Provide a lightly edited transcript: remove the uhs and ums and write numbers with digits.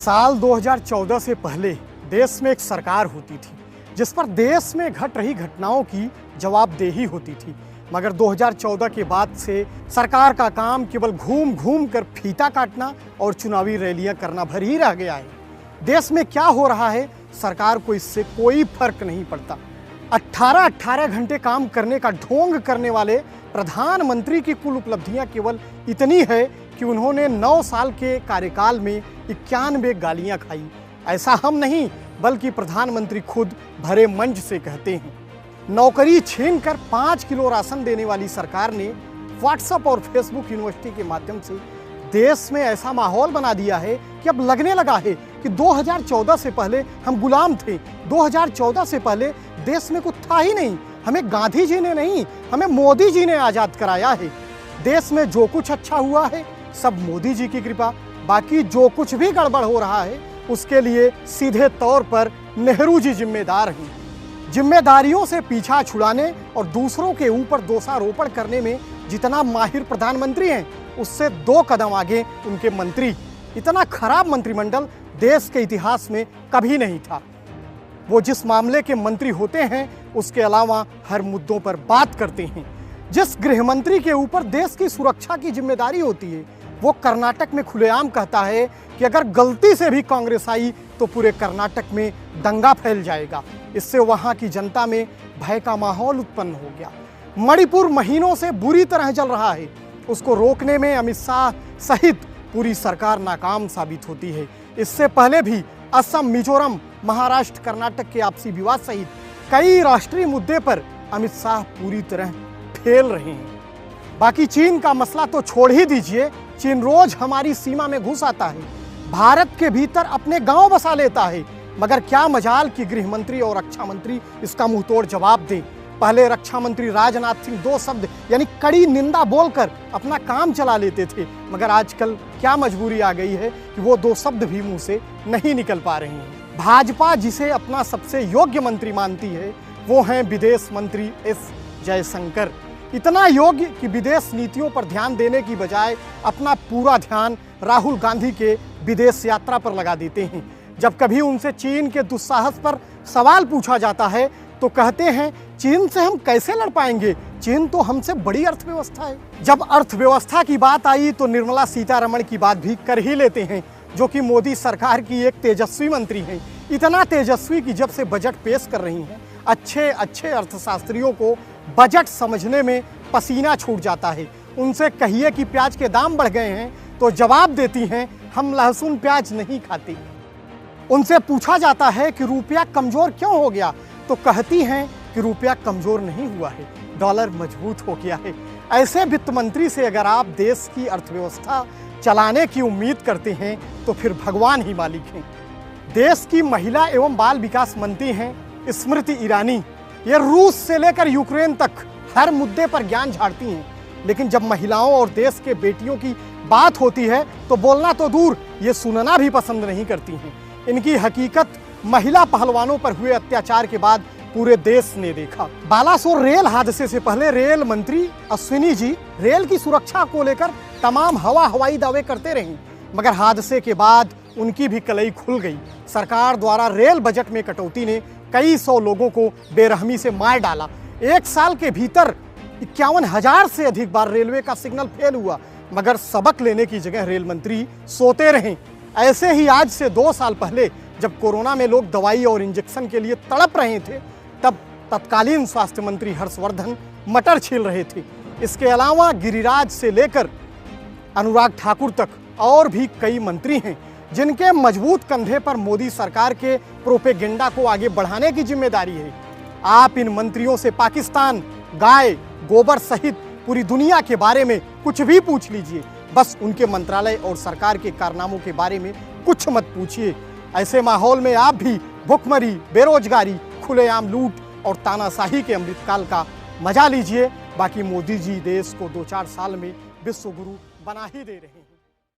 साल 2014 से पहले देश में एक सरकार होती थी जिस पर देश में घट रही घटनाओं की जवाबदेही होती थी। मगर 2014 के बाद से सरकार का काम केवल घूम घूम कर फीता काटना और चुनावी रैलियां करना भर ही रह गया है। देश में क्या हो रहा है सरकार को इससे कोई फर्क नहीं पड़ता। 18 घंटे काम करने का ढोंग करने वाले प्रधानमंत्री की कुल उपलब्धियां केवल इतनी है कि उन्होंने 9 साल के कार्यकाल में 91 गालियां खाई। ऐसा हम नहीं बल्कि प्रधानमंत्री खुद भरे मंच से कहते हैं। नौकरी छीनकर 5 किलो राशन देने वाली सरकार ने व्हाट्सएप और फेसबुक यूनिवर्सिटी के माध्यम से देश में ऐसा माहौल बना दिया है कि अब लगने लगा है कि 2014 से पहले हम गुलाम थे। 2014 से पहले देश में कुछ था ही नहीं। हमें गांधी जी ने नहीं, हमें मोदी जी ने आज़ाद कराया है। देश में जो कुछ अच्छा हुआ है सब मोदी जी की कृपा। बाकी जो कुछ भी गड़बड़ हो रहा है उसके लिए सीधे तौर पर नेहरू जी जिम्मेदार हैं। जिम्मेदारियों से पीछा छुड़ाने और दूसरों के ऊपर दोषारोपण करने में जितना माहिर प्रधानमंत्री हैं उससे 2 कदम आगे उनके मंत्री। इतना खराब मंत्रिमंडल देश के इतिहास में कभी नहीं था। वो जिस मामले के मंत्री होते हैं उसके अलावा हर मुद्दों पर बात करते हैं। जिस गृह मंत्री के ऊपर देश की सुरक्षा की जिम्मेदारी होती है वो कर्नाटक में खुलेआम कहता है कि अगर गलती से भी कांग्रेस आई तो पूरे कर्नाटक में दंगा फैल जाएगा। इससे वहां की जनता में भय का माहौल उत्पन्न हो गया। मणिपुर महीनों से बुरी तरह जल रहा है। उसको रोकने में अमित शाह सहित पूरी सरकार नाकाम साबित होती है। इससे पहले भी असम, मिजोरम, महाराष्ट्र, कर्नाटक के आपसी विवाद सहित कई राष्ट्रीय मुद्दे पर अमित शाह पूरी तरह फेल रहे हैं। बाकी चीन का मसला तो छोड़ ही दीजिए। चीन रोज हमारी सीमा में घुस आता है, भारत के भीतर अपने गांव बसा लेता है। मगर क्या मजाल कि गृह मंत्री और रक्षा मंत्री इसका मुंहतोड़ जवाब दें। पहले रक्षा मंत्री राजनाथ सिंह 2 शब्द यानी कड़ी निंदा बोलकर अपना काम चला लेते थे, मगर आजकल क्या मजबूरी आ गई है कि वो 2 शब्द भी मुंह से नहीं निकल पा रहे हैं। भाजपा जिसे अपना सबसे योग्य मंत्री मानती है वो हैं विदेश मंत्री एस जयशंकर। इतना योग्य कि विदेश नीतियों पर ध्यान देने की बजाय अपना पूरा ध्यान राहुल गांधी के विदेश यात्रा पर लगा देते हैं। जब कभी उनसे चीन के दुस्साहस पर सवाल पूछा जाता है तो कहते हैं चीन से हम कैसे लड़ पाएंगे, चीन तो हमसे बड़ी अर्थव्यवस्था है। जब अर्थव्यवस्था की बात आई तो निर्मला सीतारमण की बात भी कर ही लेते हैं, जो कि मोदी सरकार की एक तेजस्वी मंत्री हैं। इतना तेजस्वी कि जब से बजट पेश कर रही हैं अच्छे अर्थशास्त्रियों को बजट समझने में पसीना छूट जाता है। उनसे कहिए कि प्याज के दाम बढ़ गए हैं तो जवाब देती हैं हम लहसुन प्याज नहीं खाती। उनसे पूछा जाता है कि रुपया कमज़ोर क्यों हो गया तो कहती हैं कि रुपया कमज़ोर नहीं हुआ है, डॉलर मजबूत हो गया है। ऐसे वित्त मंत्री से अगर आप देश की अर्थव्यवस्था चलाने की उम्मीद करते हैं तो फिर भगवान ही मालिक हैं। देश की महिला एवं बाल विकास मंत्री हैं स्मृति ईरानी। ये रूस से लेकर यूक्रेन तक हर मुद्दे पर ज्ञान झाड़ती हैं, लेकिन जब महिलाओं और देश के बेटियों की बात होती है तो बोलना तो दूर ये सुनना भी पसंद नहीं करती हैं। इनकी हकीकत महिला पहलवानों पर हुए अत्याचार के बाद पूरे देश ने देखा। बालासोर रेल हादसे से पहले रेल मंत्री अश्विनी जी रेल की सुरक्षा को लेकर तमाम हवाई दावे करते रहे, मगर हादसे के बाद उनकी भी कलई खुल गई। सरकार द्वारा रेल बजट में कटौती ने कई 100 लोगों को बेरहमी से मार डाला। 1 साल के भीतर 51,000 से अधिक बार रेलवे का सिग्नल फेल हुआ, मगर सबक लेने की जगह रेल मंत्री सोते रहे। ऐसे ही आज से 2 साल पहले जब कोरोना में लोग दवाई और इंजेक्शन के लिए तड़प रहे थे तब तत्कालीन स्वास्थ्य मंत्री हर्षवर्धन मटर छील रहे थे। इसके अलावा गिरिराज से लेकर अनुराग ठाकुर तक और भी कई मंत्री हैं जिनके मजबूत कंधे पर मोदी सरकार के प्रोपेगेंडा को आगे बढ़ाने की जिम्मेदारी है। आप इन मंत्रियों से पाकिस्तान, गाय, गोबर सहित पूरी दुनिया के बारे में कुछ भी पूछ लीजिए, बस उनके मंत्रालय और सरकार के कारनामों के बारे में कुछ मत पूछिए। ऐसे माहौल में आप भी भुखमरी, बेरोजगारी, खुलेआम लूट और तानाशाही के अमृतकाल का मजा लीजिए। बाकी मोदी जी देश को 2-4 साल में विश्व गुरु बना ही दे रहे हैं।